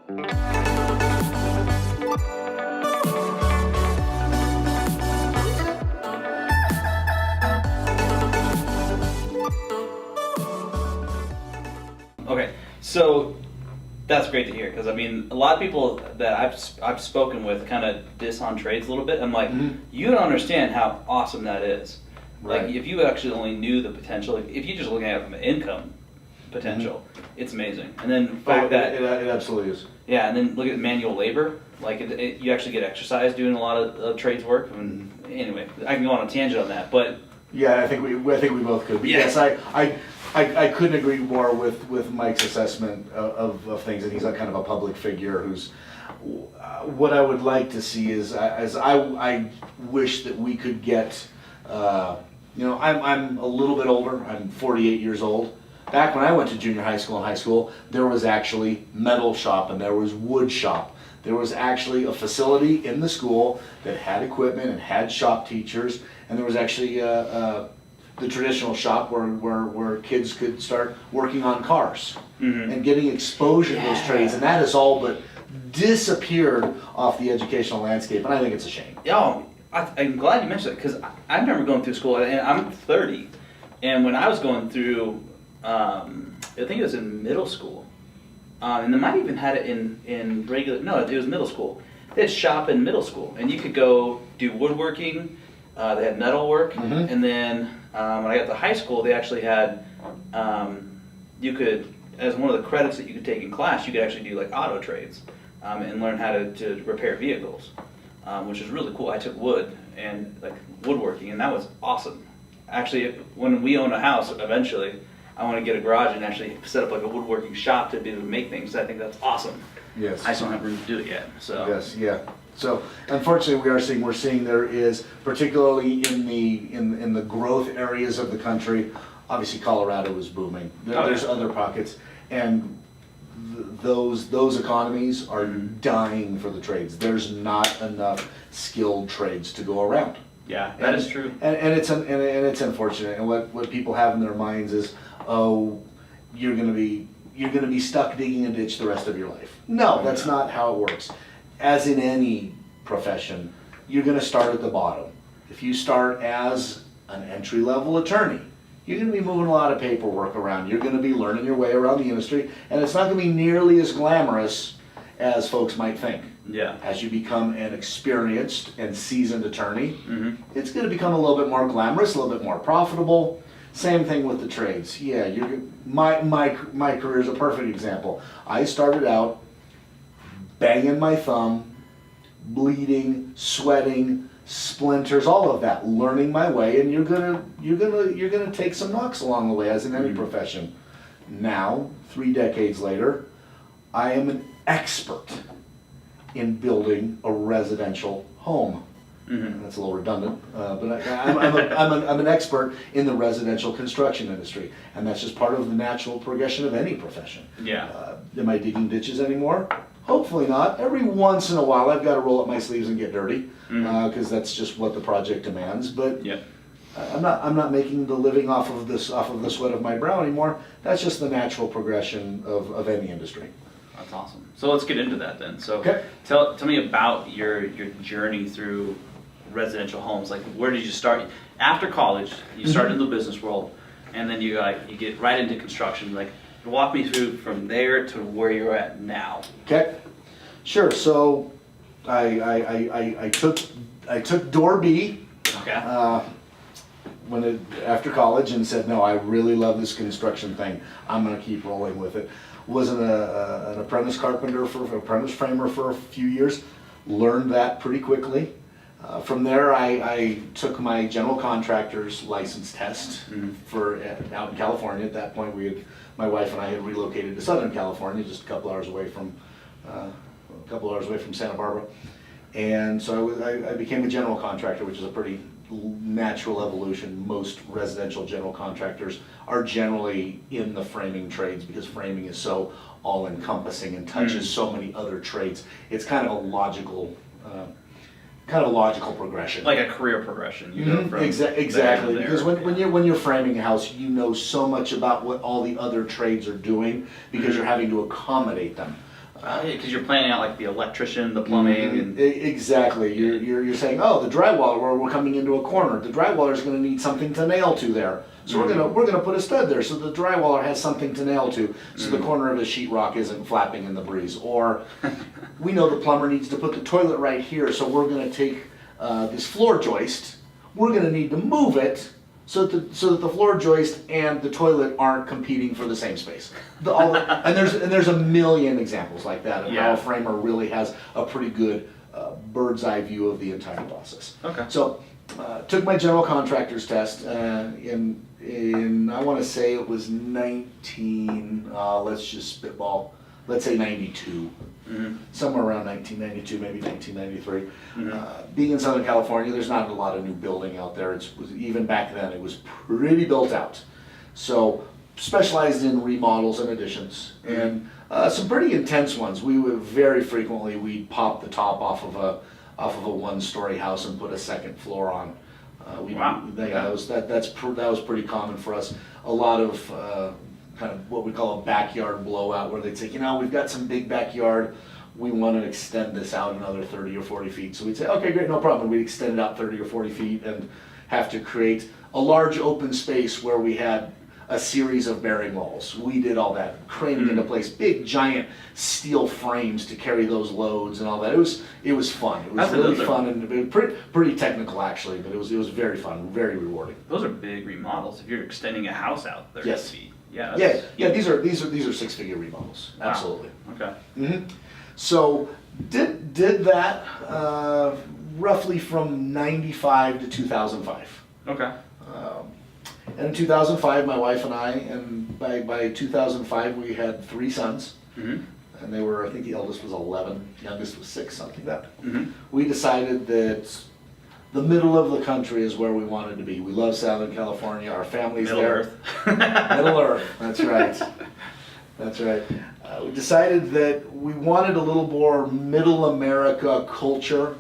Okay, so that's great to hear, because I mean, a lot of people that I've spoken with kind of diss on trades a little bit. I'm like, you don't understand how awesome that is. Right. Like, if you actually only knew the potential, if you just looking at it from an income potential, it's amazing. And then the fact that it absolutely is. yeah, and then look at manual labor. Like, you actually get exercise doing a lot of trades work. And anyway, I can go on a tangent on that, but Yeah, I think we both could. But Yeah. yes, I couldn't agree more with Mike's assessment of things, and he's a kind of a public figure who's. What I would like to see is, as I wish that we could get, I'm a little bit older. I'm 48 years old. Back when I went to junior high school and high school, there was actually metal shop and there was wood shop. There was actually a facility in the school that had equipment and had shop teachers, and there was actually the traditional shop where kids could start working on cars and getting exposure to those trades, and that has all but disappeared off the educational landscape, and I think it's a shame. yo, I'm glad you mentioned that, because I remember going through school, and I'm 30, and when I was going through, I think it was in middle school, and they might even had it in regular, no, it was middle school. They had shop in middle school, and you could go do woodworking, they had metal work, and then when I got to high school, they actually had, you could, as one of the credits that you could take in class, you could actually do like auto trades and learn how to repair vehicles, which is really cool. I took wood and like woodworking, and that was awesome. Actually, when we own a house eventually, I want to get a garage and actually set up like a woodworking shop to be able to make things. I think that's awesome. Yes. I just don't have room to do it yet. So Yes, yeah. So unfortunately, we're seeing there is, particularly in the growth areas of the country, obviously Colorado is booming. There's other pockets, and those economies are dying for the trades. There's not enough skilled trades to go around. yeah, that is true. And it's unfortunate. And what people have in their minds is, oh, you're gonna be stuck digging a ditch the rest of your life. No, that's not how it works. As in any profession, you're gonna start at the bottom. If you start as an entry-level attorney, you're gonna be moving a lot of paperwork around. You're gonna be learning your way around the industry, and it's not gonna be nearly as glamorous as folks might think. Yeah. As you become an experienced and seasoned attorney, it's going to become a little bit more glamorous, a little bit more profitable. Same thing with the trades. Yeah, my career is a perfect example. I started out banging my thumb, bleeding, sweating, splinters, all of that, learning my way, and you're gonna take some knocks along the way, as in any profession. Now, 3 decades later, I am an expert in building a residential home. That's a little redundant, but I'm an expert in the residential construction industry, and that's just part of the natural progression of any profession. Yeah. Am I digging ditches anymore? Hopefully not. Every once in a while, I've got to roll up my sleeves and get dirty, because that's just what the project demands. But Yep. I'm not making the living off of the sweat of my brow anymore. That's just the natural progression of any industry. That's awesome. So let's get into that then. So Okay. tell me about your journey through residential homes. Like, where did you start? After college, you started in the business world, and then you get right into construction. Like, walk me through from there to where you're at now. Okay, sure. So I took door B Okay. after college and said, no, I really love this construction thing. I'm going to keep rolling with it. Was an apprentice carpenter apprentice framer for a few years. Learned that pretty quickly. From there, I took my general contractor's license test out in California. At that point, my wife and I had relocated to Southern California, just a couple hours away from Santa Barbara. And so I became a general contractor, which is a pretty natural evolution. Most residential general contractors are generally in the framing trades because framing is so all-encompassing and touches so many other trades. It's kind of a logical progression. Like a career progression. You go from exactly. there to Because there. when you're framing a house, you know so much about what all the other trades are doing because you're having to accommodate them. Oh, yeah, because you're planning out like the electrician, the plumbing, and Exactly. You're saying, oh, the drywall, where we're coming into a corner, the drywaller is going to need something to nail to there. So we're gonna put a stud there so the drywaller has something to nail to, so the corner of his sheetrock isn't flapping in the breeze. Or we know the plumber needs to put the toilet right here, so we're gonna take this floor joist. We're gonna need to move it so that the floor joist and the toilet aren't competing for the same space. And there's a million examples like that of how a framer really has a pretty good bird's eye view of the entire process. Okay. So took my general contractor's test in I want to say it was 19. Let's just spitball. Let's say 92. Somewhere around 1992, maybe 1993. Being in Southern California, there's not a lot of new building out there. Even back then, it was pretty built out. So specialized in remodels and additions, and some pretty intense ones. We would very frequently we'd pop the top off of a one-story house and put a second floor on. Wow. That was pretty common for us. A lot of kind of what we call a backyard blowout, where they'd say, we've got some big backyard, we want to extend this out another 30 or 40 feet. So we'd say, okay, great, no problem. We'd extend it out 30 or 40 feet and have to create a large open space where we had a series of bearing walls. We did all that, craning into place, big giant steel frames to carry those loads and all that. It was fun. It was really fun and pretty technical actually, but it was very fun, very rewarding. Those are big remodels. If you're extending a house out 30 feet. Yeah. These are 6-figure remodels. Wow. Absolutely. Okay. So did that roughly from 95 to 2005. Okay. And in 2005, my wife and I, and by 2005 we had 3 sons, and they were, I think the eldest was 11, youngest was 6, something like that. We decided that the middle of the country is where we wanted to be. We love Southern California, our family's Middle there. Earth. Middle Earth, that's right. That's right. We decided that we wanted a little more middle America culture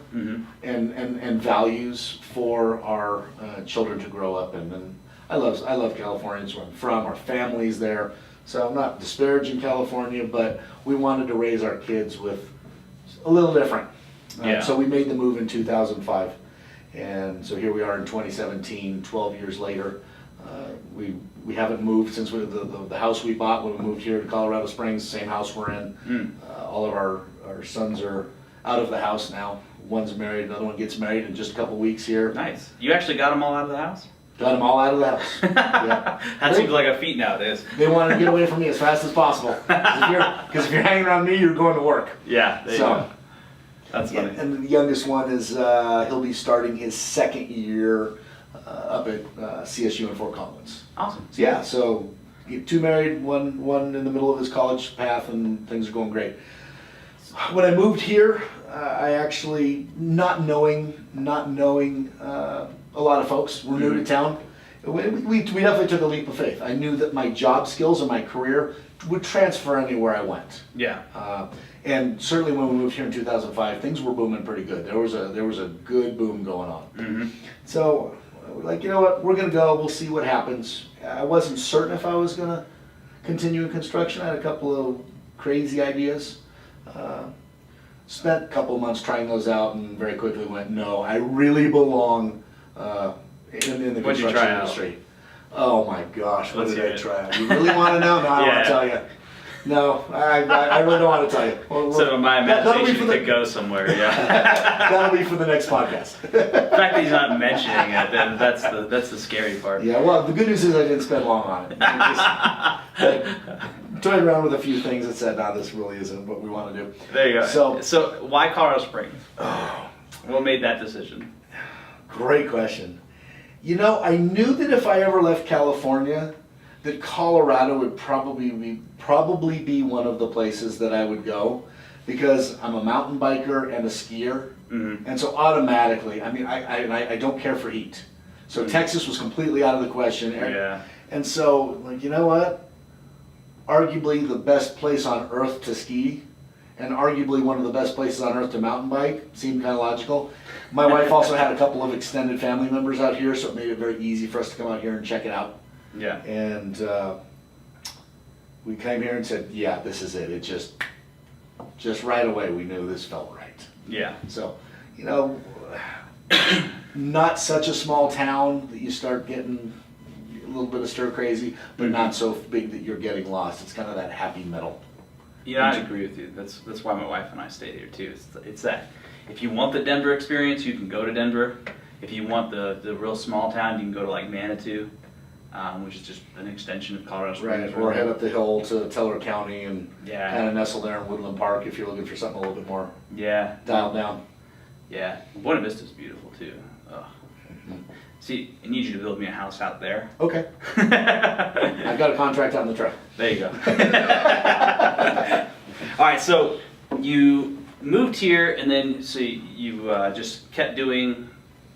and values for our children to grow up in. And I love California. It's where I'm from. Our family's there. So I'm not disparaging California, but we wanted to raise our kids with a little different. So we made the move in 2005. And so here we are in 2017, 12 years later. We haven't moved since the house we bought when we moved here to Colorado Springs, same house we're in. All of our sons are out of the house now. One's married, another one gets married in just a couple weeks here. Nice. You actually got them all out of the house? Got them all out of the house. Yeah. That seems like a feat nowadays. They wanted to get away from me as fast as possible. Because if you're hanging around me, you're going to work. Yeah, there you go. That's funny. And the youngest one is, he'll be starting his 2nd year up at CSU in Fort Collins. Awesome. So, yeah, so 2 married, one in the middle of his college path, and things are going great. When I moved here, I actually, not knowing a lot of folks, we're new to town, we definitely took a leap of faith. I knew that my job skills and my career would transfer anywhere I went. Yeah. And certainly when we moved here in 2005, things were booming pretty good. There was a good boom going on. So we're like, you know what, we're gonna go, we'll see what happens. I wasn't certain if I was gonna continue in construction. I had a couple of crazy ideas. Spent a couple of months trying those out and very quickly went, no, I really belong in the construction industry. Oh my gosh, what did I try out? You really want to know? No, I don't want to tell you. No, I really don't want to tell you. So my imagination could go somewhere, yeah. That'll be for the next podcast. The fact that he's not mentioning it, then that's the scary part. Yeah, well, the good news is I didn't spend long on it. I toyed around with a few things and said, no, this really isn't what we want to do. There you go. So why Colorado Springs? What made that decision? Great question. I knew that if I ever left California, that Colorado would probably be one of the places that I would go, because I'm a mountain biker and a skier, and so automatically, I don't care for heat. So Texas was completely out of the question. Yeah. And so, you know what? Arguably the best place on earth to ski, and arguably one of the best places on earth to mountain bike, seemed kind of logical. My wife also had a couple of extended family members out here, so it made it very easy for us to come out here and check it out. Yeah. And we came here and said, yeah, this is it. It just just right away we knew this felt right. Yeah. So, you know, not such a small town that you start getting a little bit of stir crazy, but not so big that you're getting lost. It's kind of that happy middle. Yeah, I agree with you. That's why my wife and I stayed here too. It's that if you want the Denver experience, you can go to Denver. If you want the real small town, you can go to like Manitou, which is just an extension of Colorado Springs. Right, or head up the hill to Teller County and Yeah. kind of nestle there in Woodland Park if you're looking for something a little bit more Yeah. dialed down. Yeah. Buena Vista's beautiful too. Ugh. See, I need you to build me a house out there. Okay. I've got a contract out in the truck. There you go. All right, so you moved here, and then so you just kept doing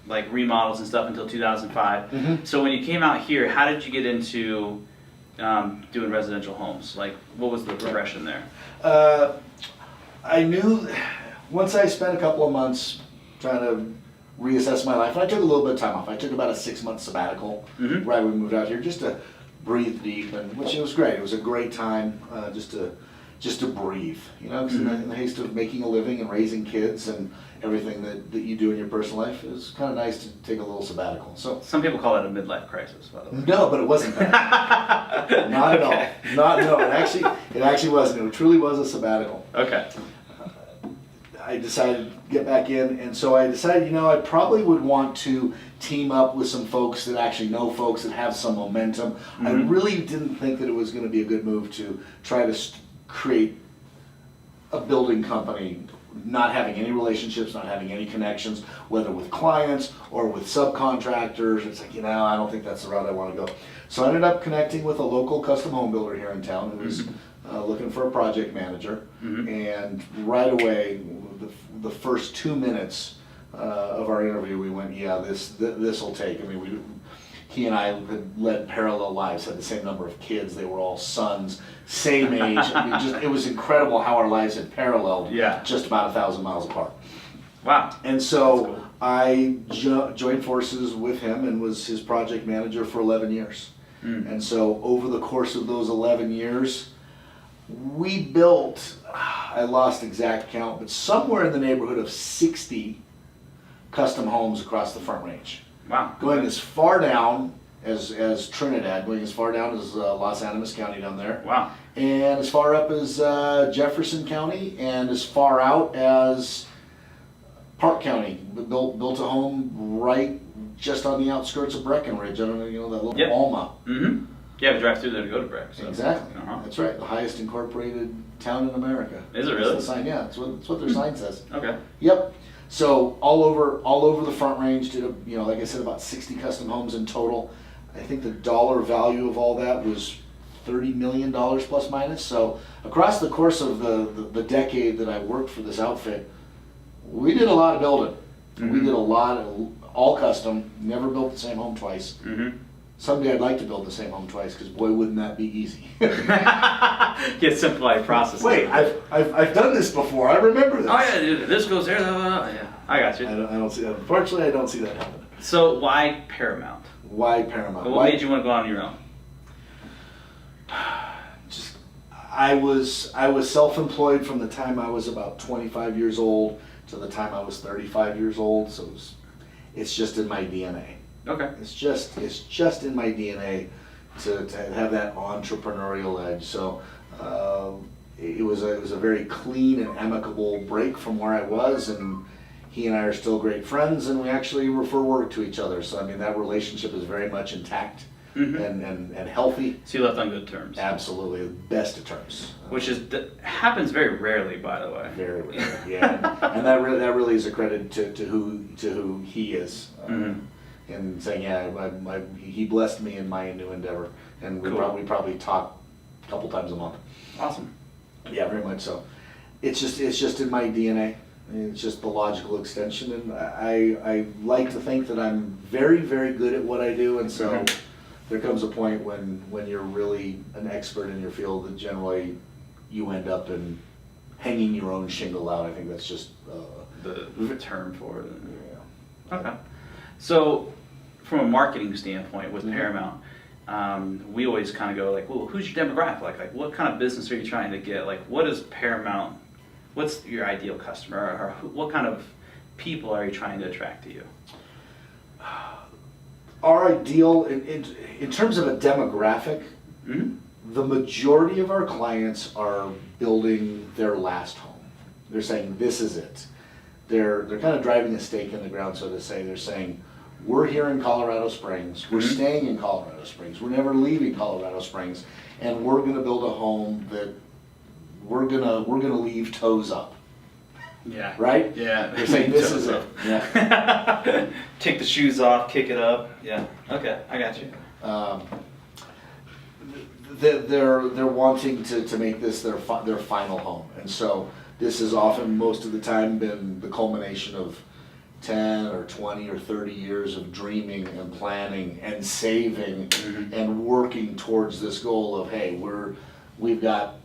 like remodels and stuff until 2005. Mhm. So when you came out here, how did you get into doing residential homes? Like, what was the progression there? I knew once I spent a couple of months trying to reassess my life, and I took a little bit of time off. I took about a 6-month sabbatical right when we moved out here, just to breathe deep, and which it was great. It was a great time just to breathe, you know, because in the haste of making a living and raising kids and everything that you do in your personal life, it was kind of nice to take a little sabbatical. So Some people call that a midlife crisis, by the way. no, but it wasn't that. Not at all. No. It actually wasn't. It truly was a sabbatical. Okay. I decided to get back in, and so I decided, you know, I probably would want to team up with some folks that actually know folks that have some momentum. I really didn't think that it was going to be a good move to try to create a building company, not having any relationships, not having any connections, whether with clients or with subcontractors. It's like, you know, I don't think that's the route I want to go. So I ended up connecting with a local custom home builder here in town who was looking for a project manager, and right away, the first 2 minutes of our interview, we went, yeah, this will take. I mean, he and I had led parallel lives, had the same number of kids. They were all sons, same age. I mean, it was incredible how our lives had paralleled, just about 1,000 miles apart. Wow. And so I joined forces with him and was his project manager for 11 years. And so over the course of those 11 years, we built, I lost exact count, but somewhere in the neighborhood of 60 custom homes across the Front Range. Wow. Going as far down as Trinidad, going as far down as Los Animas County down there. Wow. And as far up as Jefferson County, and as far out as Park County. Built a home right just on the outskirts of Breckenridge. I don't know, you know, that little Alma. You have to drive through there to go to Breck. So. Exactly. That's right. The highest incorporated town in America. Is it really? That's the sign. Yeah, that's what their sign says. Okay. Yep. So all over the Front Range, did like I said, about 60 custom homes in total. I think the dollar value of all that was $30 million plus minus. So across the course of the decade that I worked for this outfit, we did a lot of building. We did a lot of all custom. Never built the same home twice. Someday I'd like to build the same home twice, because boy, wouldn't that be easy. Get simplified process. Wait, I've done this before. I remember this. Oh yeah, dude, this goes there. Yeah, I got you. I don't see that. Unfortunately, I don't see that happening. So why Paramount? Why Paramount? What made you want to go on your own? Just I was self-employed from the time I was about 25 years old to the time I was 35 years old. So it's just in my DNA. Okay. It's just in my DNA to have that entrepreneurial edge. So it was a very clean and amicable break from where I was, and he and I are still great friends, and we actually refer work to each other. So I mean, that relationship is very much intact and healthy. So you left on good terms. Absolutely, the best of terms. Which happens very rarely, by the way. Very rarely, yeah. and that really is a credit to who he is. And saying, yeah, he blessed me in my new endeavor, and we probably talk a couple times a month. Awesome. Yeah, very much so. It's just in my DNA. It's just the logical extension, and I like to think that I'm very, very good at what I do, and so there comes a point when you're really an expert in your field that generally you end up in hanging your own shingle out. I think that's just the term for it. Yeah. Okay. So, from a marketing standpoint with Paramount, we always kind of go like, well, who's your demographic? Like what kind of business are you trying to get? Like, what what's your ideal customer, or what kind of people are you trying to attract to you? Our ideal, in terms of a demographic, the majority of our clients are building their last home. They're saying, this is it. They're kind of driving a stake in the ground, so to say. They're saying, we're here in Colorado Springs, we're staying in Colorado Springs, we're never leaving Colorado Springs, and we're gonna build a home that we're gonna leave toes up. Yeah. Right? Yeah. They're saying, this is it. Yeah. Take the shoes off, kick it up. Yeah. Okay, I got you. They're wanting to make this their final home, and so this has often, most of the time, been the culmination of 10 or 20 or 30 years of dreaming and planning and saving and working towards this goal of, hey, we've got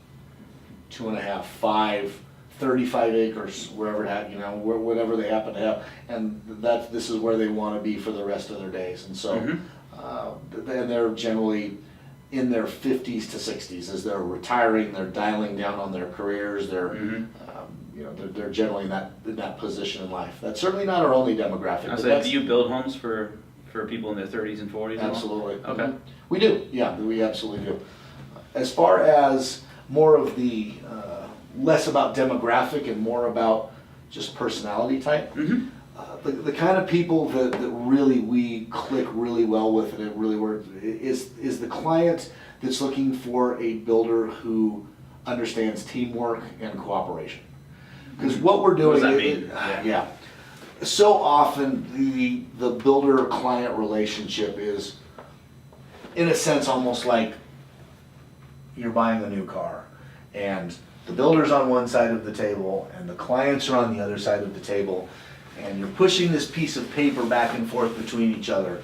2.5, 5, 35 acres, wherever it had, whatever they happen to have, and this is where they want to be for the rest of their days. And so, and they're generally in their 50s to 60s as they're retiring. They're dialing down on their careers. They're they're generally in that position in life. That's certainly not our only demographic. I said, do you build homes for people in their 30s and 40s? Absolutely. Okay. We do. Yeah, we absolutely do. As far as more of the less about demographic and more about just personality type, the kind of people that really we click really well with and it really works is the client that's looking for a builder who understands teamwork and cooperation. Because what we're doing, what does that mean? So often the builder-client relationship is, in a sense, almost like you're buying a new car, and the builder's on one side of the table, and the clients are on the other side of the table, and you're pushing this piece of paper back and forth between each other,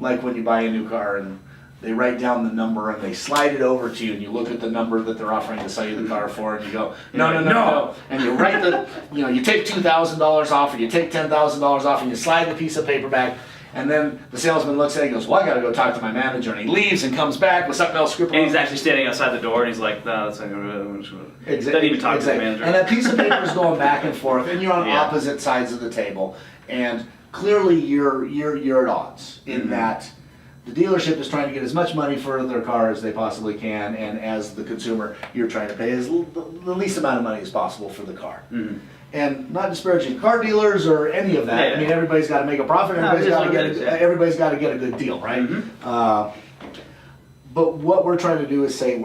like when you buy a new car and they write down the number and they slide it over to you, and you look at the number that they're offering to sell you the car for, and you go, no, and you write you take $2,000 off, or you take $10,000 off, and you slide the piece of paper back, and then the salesman looks at it and goes, well, I gotta go talk to my manager, and he leaves and comes back with something else scribbled. And he's actually standing outside the door, and he's like, no, that's not going to. Doesn't even talk to the manager. And that piece of paper is going back and forth, and you're on opposite sides of the table, and clearly you're at odds in that the dealership is trying to get as much money for their car as they possibly can, and as the consumer, you're trying to pay the least amount of money as possible for the car. And not disparaging car dealers or any of that. I mean, everybody's got to make a profit. Everybody's got to get a good deal, right? But what we're trying to do is say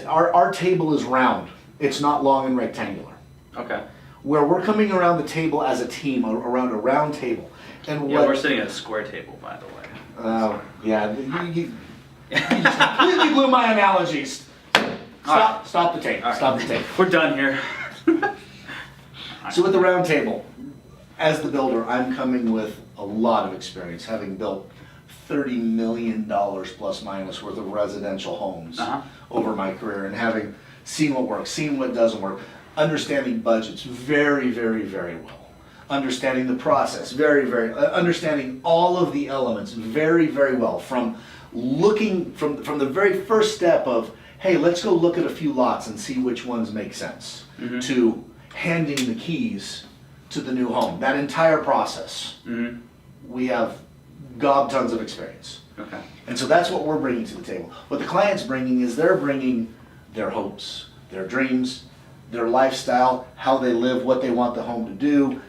our table is round. It's not long and rectangular. Okay. Where we're coming around the table as a team, around a round table. And we're sitting at a square table, by the way. You just completely blew my analogies. Stop the tape. Right. Stop the tape. We're done here. So with the round table, as the builder, I'm coming with a lot of experience, having built $30 million plus minus worth of residential homes over my career, and having seen what works, seen what doesn't work, understanding budgets very, very, very well. Understanding the process understanding all of the elements very, very well, from looking from the very first step of, hey, let's go look at a few lots and see which ones make sense, to handing the keys to the new home. That entire process, we have tons of experience. Okay. And so that's what we're bringing to the table. What the client's bringing is they're bringing their hopes, their dreams, their lifestyle, how they live, what they want the home to do,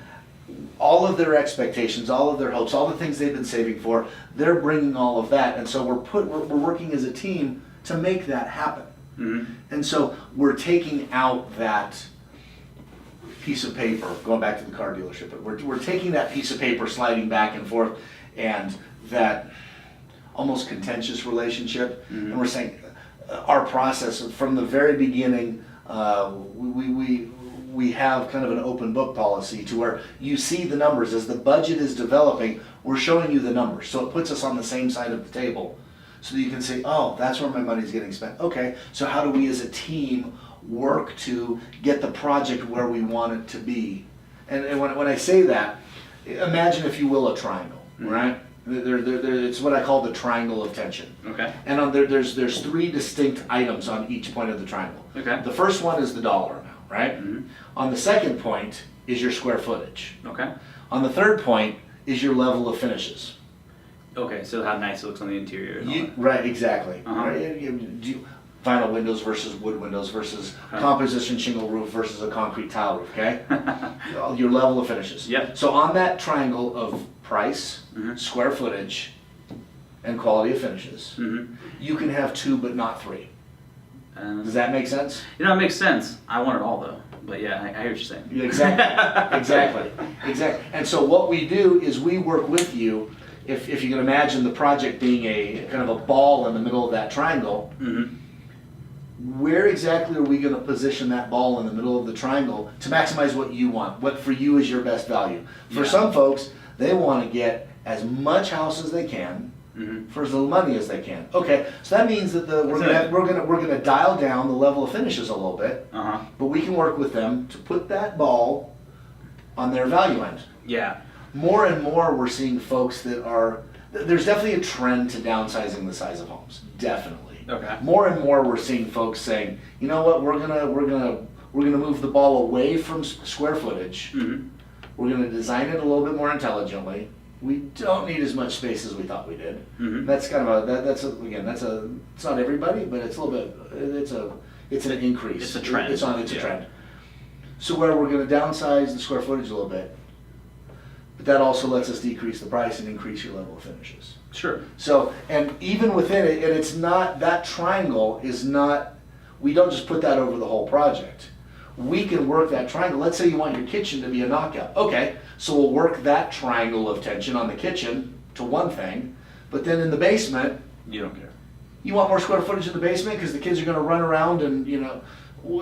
all of their expectations, all of their hopes, all the things they've been saving for. They're bringing all of that, and so we're working as a team to make that happen. And so we're taking out that piece of paper, going back to the car dealership, but we're taking that piece of paper, sliding back and forth, and that almost contentious relationship, and we're saying our process from the very beginning, we have kind of an open book policy to where you see the numbers as the budget is developing. We're showing you the numbers, so it puts us on the same side of the table, so that you can say, oh, that's where my money's getting spent. Okay, so how do we as a team work to get the project where we want it to be? And when I say that, imagine, if you will, a triangle, right? It's what I call the triangle of tension. Okay. And there's 3 distinct items on each point of the triangle. Okay. The first one is the dollar amount. right? Mm-hmm. On the second point is your square footage. Okay. On the third point is your level of finishes. Okay, so how nice it looks on the interior. And all that. Right, exactly. Uh-huh. Right? Vinyl windows versus wood windows versus composition shingle roof versus a concrete tile roof, okay? Your level of finishes. Yep. So on that triangle of price, Mhm. square footage, and quality of finishes, Mm-hmm. you can have 2 but not 3. Does that make sense? You know, it makes sense. I want it all though. But yeah, I hear what you're saying. Exactly. Exactly. And so what we do is we work with you. If you can imagine the project being a kind of a ball in the middle of that triangle, Mm-hmm. where exactly are we going to position that ball in the middle of the triangle to maximize what you want, what for you is your best value? For Yeah. some folks, they want to get as much house as they can Mm-hmm. for as little money as they can. Okay, so that means that we're That's gonna dial down the level of finishes a little bit, Uh-huh. but we can work with them to put that ball on their value end. Yeah. More and more, we're seeing folks that are. There's definitely a trend to downsizing the size of homes. Definitely. Okay. More and more, we're seeing folks saying, you know what, we're gonna move the ball away from square footage. Mm-hmm. We're gonna design it a little bit more intelligently. We don't need as much space as we thought we did. Mm-hmm. That's kind of it's not everybody, but it's a little bit. It's an increase. It's a trend. It's a Yeah. trend. So where we're gonna downsize the square footage a little bit, but that also lets us decrease the price and increase your level of finishes. Sure. So, and even within it, and it's not, that triangle is not, we don't just put that over the whole project. We can work that triangle. Let's say you want your kitchen to be a knockout. Okay, so we'll work that triangle of tension on the kitchen to one thing, but then in the basement, You don't care. you want more square footage in the basement because the kids are gonna run around and,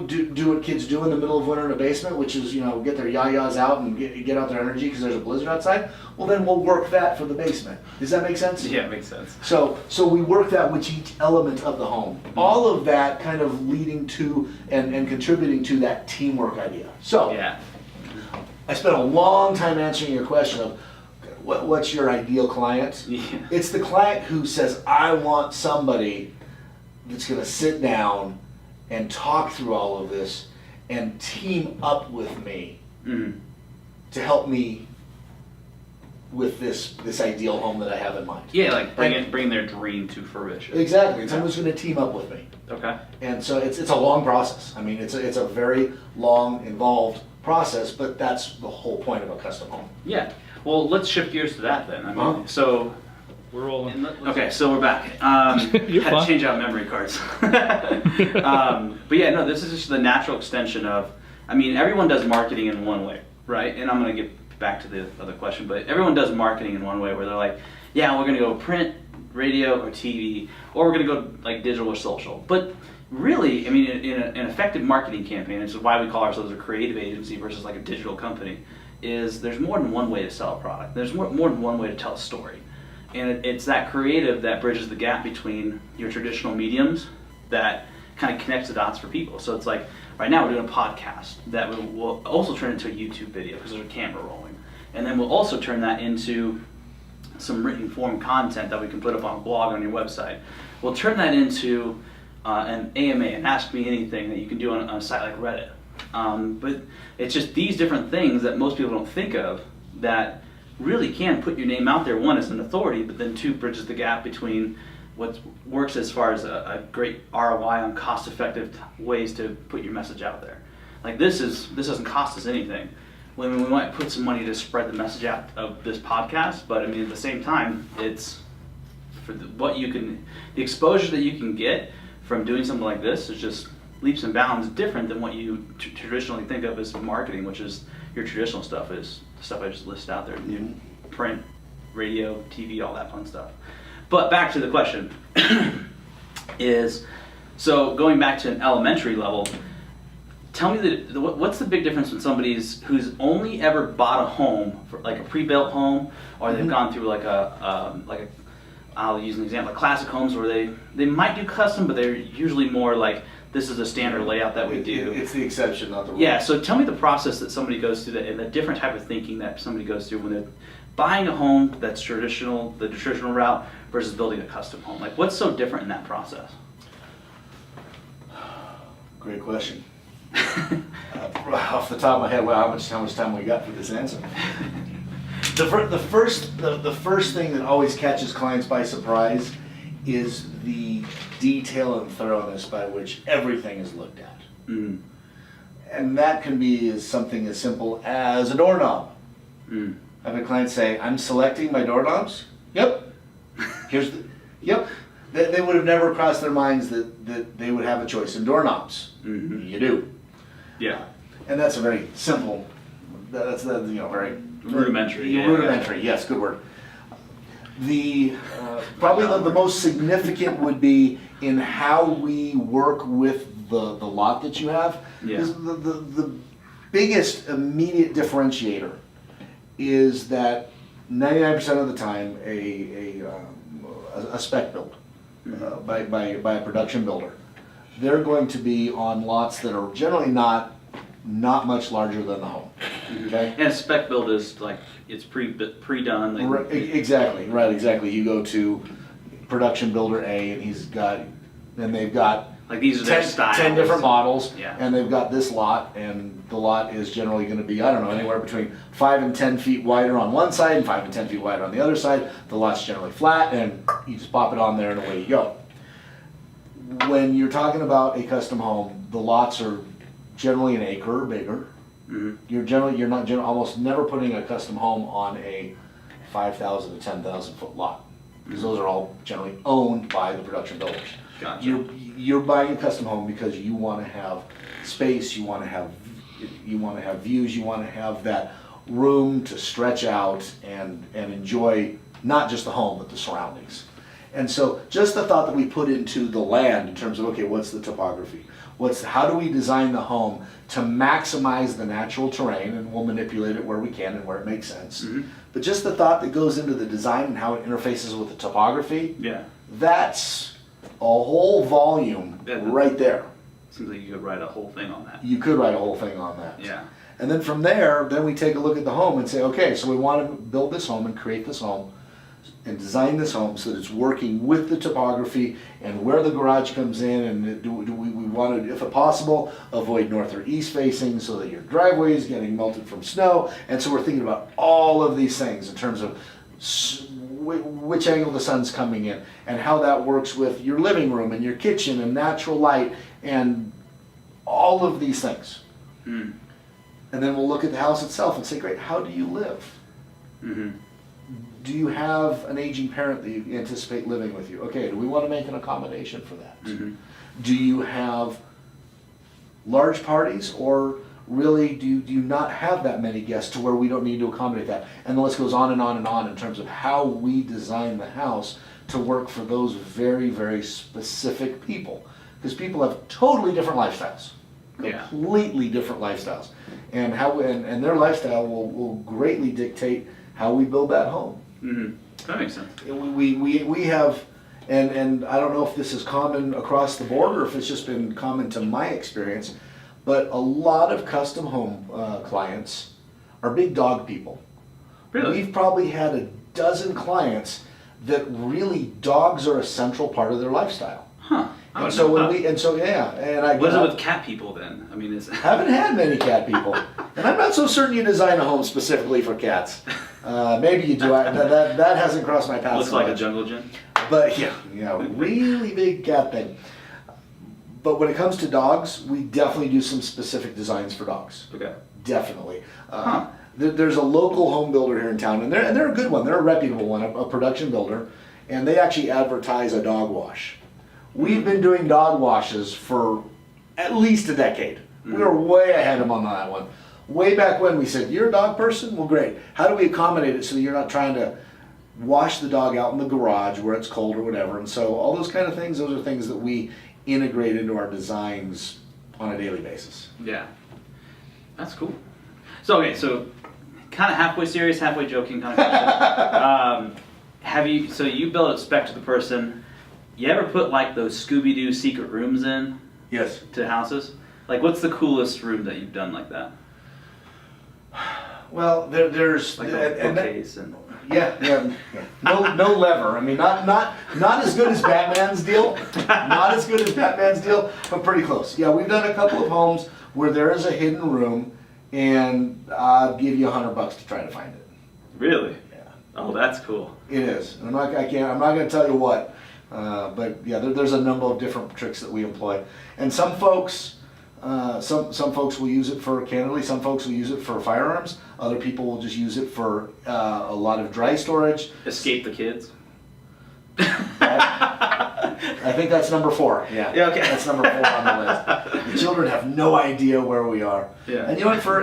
do what kids do in the middle of winter in a basement, which is, get their yayas out and get out their energy because there's a blizzard outside. Well, then we'll work that for the basement. Does that make sense? Yeah, it makes sense. So we work that with each element of the home. All of that kind of leading to and contributing to that teamwork idea. So Yeah. I spent a long time answering your question of what's your ideal client? Yeah. It's the client who says, I want somebody that's gonna sit down and talk through all of this and team up with me Mm-hmm. to help me with this ideal home that I have in mind. Yeah, like bring their dream to fruition. Exactly. Someone's going to team up with me, Okay. and so it's a long process. I mean, it's a very long, involved process, but that's the whole point of a custom home. Yeah. Well, let's shift gears to that then. I mean, Huh? so. We're rolling. Okay, so we're back. You're had to fine. change out memory cards. But yeah, no, this is just the natural extension of. I mean, everyone does marketing in one way, right? And I'm gonna get back to the other question, but everyone does marketing in one way where they're like, yeah, we're gonna go print, radio, or TV, or we're gonna go like digital or social. But really, I mean, in an effective marketing campaign, which is why we call ourselves a creative agency versus like a digital company, is there's more than one way to sell a product. There's more than one way to tell a story. And it's that creative that bridges the gap between your traditional mediums that kind of connects the dots for people. So it's like, right now we're doing a podcast that will also turn into a YouTube video because there's a camera rolling. And then we'll also turn that into some written form content that we can put up on a blog on your website. We'll turn that into an AMA, an Ask Me Anything, that you can do on a site like Reddit. But it's just these different things that most people don't think of that really can put your name out there, one, as an authority, but then two, bridges the gap between what works as far as a great ROI on cost-effective ways to put your message out there. Like this doesn't cost us anything. We might put some money to spread the message out of this podcast, but I mean at the same time, it's for the exposure that you can get from doing something like this is just leaps and bounds different than what you traditionally think of as marketing, which is your traditional stuff is the stuff I just listed out there, print, radio, TV, all that fun stuff. But back to the question is, so going back to an elementary level, tell me what's the big difference when somebody's who's only ever bought a home, for like a pre-built home, or they've gone through like a I'll use an example, like classic homes where they might do custom, but they're usually more like, this is a standard layout that we do. It's the exception, not the rule. Yeah, so tell me the process that somebody goes through, and the different type of thinking that somebody goes through when they're buying a home that's traditional, the traditional route, versus building a custom home. Like, what's so different in that process? Great question. Off the top of my head, well, how much time we got for this answer? The first thing that always catches clients by surprise is the detail and thoroughness by which everything is looked at. Mm. And that can be something as simple as a doorknob. Mm. I've had clients say, I'm selecting my doorknobs. Yep. Yep. They would have never crossed their minds that they would have a choice in doorknobs. Mm-hmm. You do. Yeah. And that's a very simple, that's very rudimentary. Rudimentary, yes, good word. The probably the most significant would be in how we work with the lot that you have. Yeah. The biggest immediate differentiator is that 99% of the time a spec build by a production builder, they're going to be on lots that are generally not much larger than the home. Okay. And a spec build is like it's pre-done. Like, Right, exactly. You go to production builder A, and they've got like these are their 10 styles. different models, Yeah. and they've got this lot, and the lot is generally going to be, I don't know, anywhere between 5 and 10 feet wider on one side and 5 and 10 feet wider on the other side. The lot's generally flat, and you just pop it on there, and away you go. When you're talking about a custom home, the lots are generally an acre or bigger. Mm-hmm. You're not almost never putting a custom home on a 5,000 to 10,000 foot lot, because those are all generally owned by the production builders. Gotcha. You're buying a custom home because you want to have space, you want to have views, you want to have that room to stretch out and enjoy not just the home but the surroundings. And so just the thought that we put into the land in terms of, okay, what's the topography? How do we design the home to maximize the natural terrain, and we'll manipulate it where we can and where it makes sense. Mm-hmm. But just the thought that goes into the design and how it interfaces with the topography, Yeah. that's a whole volume right there. Seems like you could write a whole thing on that. You could write a whole thing on that. Yeah. And then from there, then we take a look at the home and say, okay, so we want to build this home and create this home and design this home so that it's working with the topography and where the garage comes in, and do we want to, if possible, avoid north or east facing so that your driveway is getting melted from snow. And so we're thinking about all of these things in terms of which angle the sun's coming in and how that works with your living room and your kitchen and natural light and all of these things. Mm. And then we'll look at the house itself and say, great, how do you live? Mm-hmm. Do you have an aging parent that you anticipate living with you? Okay, do we want to make an accommodation for that? Mm-hmm. Do you have large parties, or really do you not have that many guests to where we don't need to accommodate that? And the list goes on and on and on in terms of how we design the house to work for those very, very specific people. Because people have totally different lifestyles. Yeah. Completely different lifestyles. And and their lifestyle will greatly dictate how we build that home. Mm-hmm. That makes sense. We have, and I don't know if this is common across the board or if it's just been common to my experience, but a lot of custom home clients are big dog people. Really? We've probably had a dozen clients that really dogs are a central part of their lifestyle. Huh. And so what is it with cat people then? I mean, haven't had many cat people, and I'm not so certain you design a home specifically for cats. Maybe you do. That hasn't crossed my path. Looks like a jungle gym. But really big cat thing. But when it comes to dogs, we definitely do some specific designs for dogs. Okay. Definitely. There's a local home builder here in town, and they're a good one. They're a reputable one, a production builder, and they actually advertise a dog wash. We've been doing dog washes for at least a decade. We were way ahead of them on that one. Way back when we said, you're a dog person? Well, great. How do we accommodate it so that you're not trying to wash the dog out in the garage where it's cold or whatever? And so all those kind of things, those are things that we integrate into our designs on a daily basis. Yeah. That's cool. So, okay, so kind of halfway serious, halfway joking kind of question. So you build a spec to the person. You ever put like those Scooby-Doo secret rooms in? Yes. To houses? Like, what's the coolest room that you've done like that? Well, there's like a bookcase and yeah. No lever. I mean, not as good as Batman's deal. Not as good as Batman's deal, but pretty close. Yeah, we've done a couple of homes where there is a hidden room, and I'll give you $100 to try to find it. Really? Yeah. Oh, that's cool. It is. I'm not going to tell you what, but yeah, there's a number of different tricks that we employ, and some folks, some folks will use it for candidly. Some folks will use it for firearms. Other people will just use it for a lot of dry storage. Escape the kids. I think that's number 4. Yeah. Yeah, okay. That's number 4 on the list. The children have no idea where we are. Yeah. And for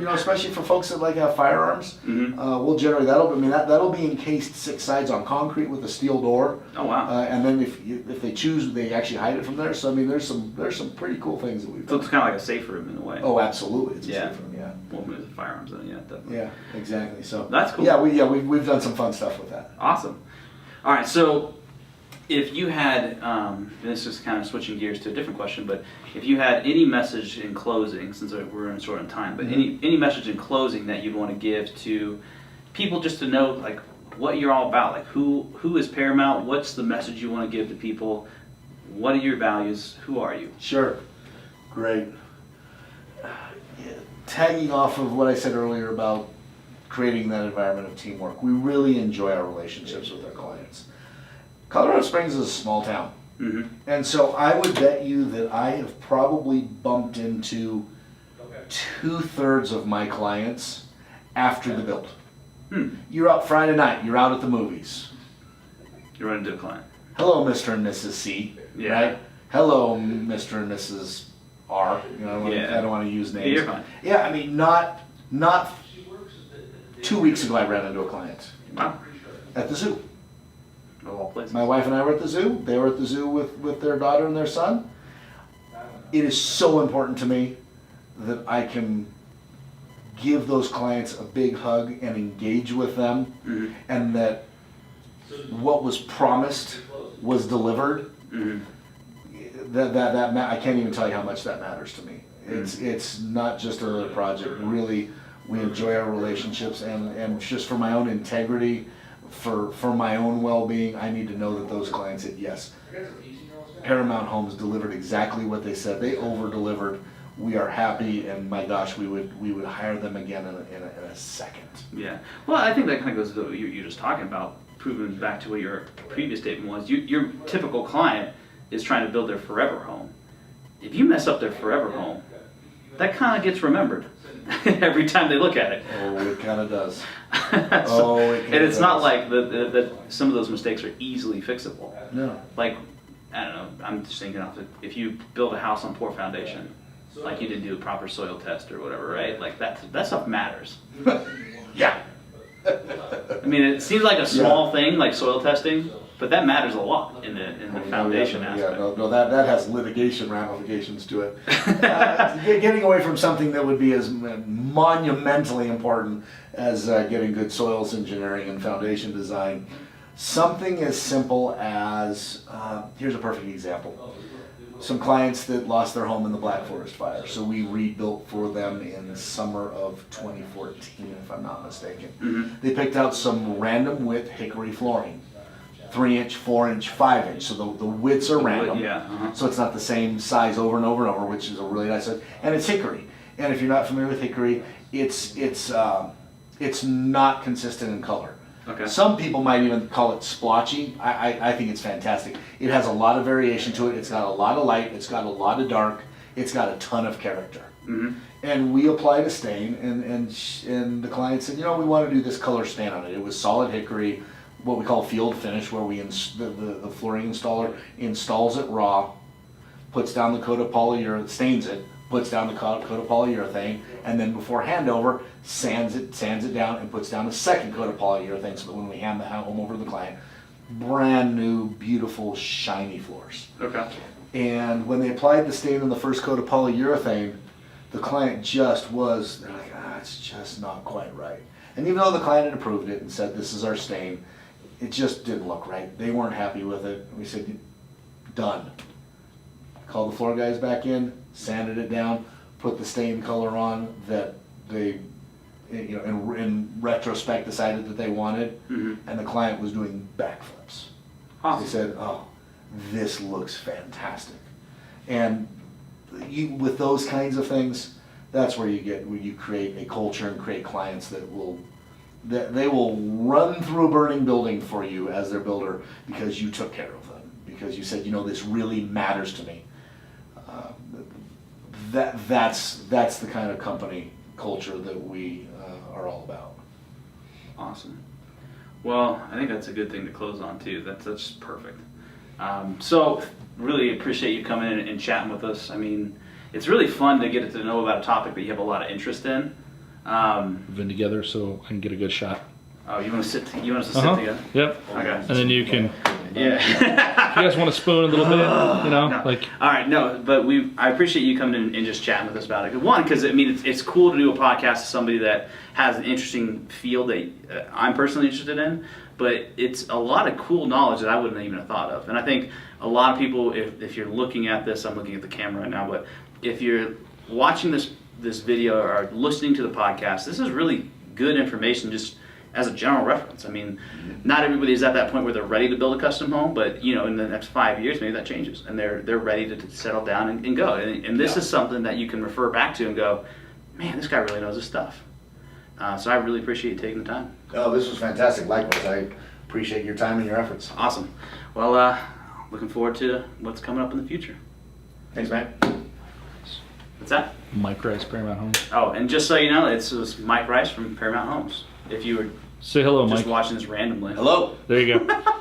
especially for folks that like have firearms, Mm-hmm. we'll generate that'll be encased 6 sides on concrete with a steel door. Oh wow. And then if they choose, they actually hide it from there. So I mean, there's some pretty cool things that we've So done. it's kind of like a safe room in a way. Oh, absolutely. It's a Yeah. safe room, yeah. Well, with the firearms in it, yeah, definitely. Yeah, exactly. So That's cool. Yeah, we've done some fun stuff with that. Awesome. All right, so if you had, and this is kind of switching gears to a different question, but if you had any message in closing, since we're in short on time, but any message in closing that you'd want to give to people just to know like what you're all about, like who is Paramount, what's the message you want to give to people, what are your values, who are you? Sure. Great. Tagging off of what I said earlier about creating that environment of teamwork, we really enjoy our relationships with our clients. Colorado Springs is a small town. Mm-hmm. And so I would bet you that I have probably bumped into 2/3 of my clients after the build. You're out Friday night, you're out at the movies. You're running into a client. Hello, Mr. and Mrs. C. Yeah. Right? Hello, Mr. and Mrs. R. You know, Yeah. I don't want to use names. Yeah, you're fine. Yeah, I mean, not 2 weeks ago I ran into a client Wow. at the zoo. Of all places. My wife and I were at the zoo. They were at the zoo with their daughter and their son. It is so important to me that I can give those clients a big hug and engage with them, Mm-hmm. and that what was promised was delivered. Mm-hmm. I can't even tell you how much that matters to me. It's not just another project. Really, we enjoy our relationships, and just for my own integrity, for my own well-being, I need to know that those clients said yes. Paramount Homes delivered exactly what they said. They over-delivered. We are happy, and my gosh, we would hire them again in a second. Yeah. Well, I think that kind of goes to what you're just talking about, proving back to what your previous statement was. Your typical client is trying to build their forever home. If you mess up their forever home, that kind of gets remembered every time they look at it. Oh, it kind of does. So- it and it's kinda not does. like that some of those mistakes are easily fixable. No. Like, I don't know, I'm just thinking off if you build a house on poor foundation, like you didn't do a proper soil test or whatever, right? Like that stuff matters. Yeah. I mean, it seems like a small thing, like soil testing, but that matters a lot in the foundation aspect. Yeah, no, that has litigation ramifications to it. Getting away from something that would be as monumentally important as getting good soils engineering and foundation design. Something as simple as, here's a perfect example. Some clients that lost their home in the Black Forest fire, so we rebuilt for them in summer of 2014, if I'm not mistaken. Mm-hmm. They picked out some random width hickory flooring, 3-inch, 4-inch, 5-inch. So the widths are random. Yeah. Uh-huh. So it's not the same size over and over and over, which is a really nice. And it's hickory. And if you're not familiar with hickory, it's not consistent in color. Okay. Some people might even call it splotchy. I think it's fantastic. It has a lot of variation to it. It's got a lot of light. It's got a lot of dark. It's got a ton of character. Mm-hmm. And we applied a stain, and the client said, you know, we want to do this color stain on it. It was solid hickory, what we call field finish, where the flooring installer installs it raw, puts down the coat of polyurethane, stains it, puts down the coat of polyurethane, and then before handover, sands it down and puts down a second coat of polyurethane, so that when we hand the home over to the client, brand new, beautiful, shiny floors. Okay. And when they applied the stain on the first coat of polyurethane, the client they're like, it's just not quite right. And even though the client had approved it and said, this is our stain, it just didn't look right. They weren't happy with it. We said, done. Called the floor guys back in, sanded it down, put the stain color on that they, in retrospect decided that they wanted, Mm-hmm. and the client was doing backflips. Awesome. They said, oh, this looks fantastic. And with those kinds of things, that's where you create a culture and create clients that they will run through a burning building for you as their builder because you took care of them, because you said, this really matters to me. That's the kind of company culture that we are all about. Awesome. Well, I think that's a good thing to close on too. That's perfect. So really appreciate you coming in and chatting with us. I mean, it's really fun to get to know about a topic that you have a lot of interest in. We've been together so I can get a good shot. Oh, you want us to sit together? Yep. Okay. And then you can, Yeah. you guys want to spoon a little bit, No. like. All right, no, but I appreciate you coming in and just chatting with us about it. One, because I mean, it's cool to do a podcast with somebody that has an interesting field that I'm personally interested in, but it's a lot of cool knowledge that I wouldn't even have thought of. And I think a lot of people, if you're looking at this, I'm looking at the camera right now, but if you're watching this video or listening to the podcast, this is really good information just as a general reference. I mean, not everybody is at that point where they're ready to build a custom home, but in the next 5 years, maybe that changes, and they're ready to settle down and go. And this is something that you can refer back to and go, man, this guy really knows his stuff. So I really appreciate you taking the time. Oh, this was fantastic. Likewise, I appreciate your time and your efforts. Awesome. Well, looking forward to what's coming up in the future. Thanks, man. What's that? Mike Rice, Paramount Homes. Oh, and just so you know, it was Mike Rice from Paramount Homes. If you were Say hello, just Mike. watching this randomly. Hello. There you go.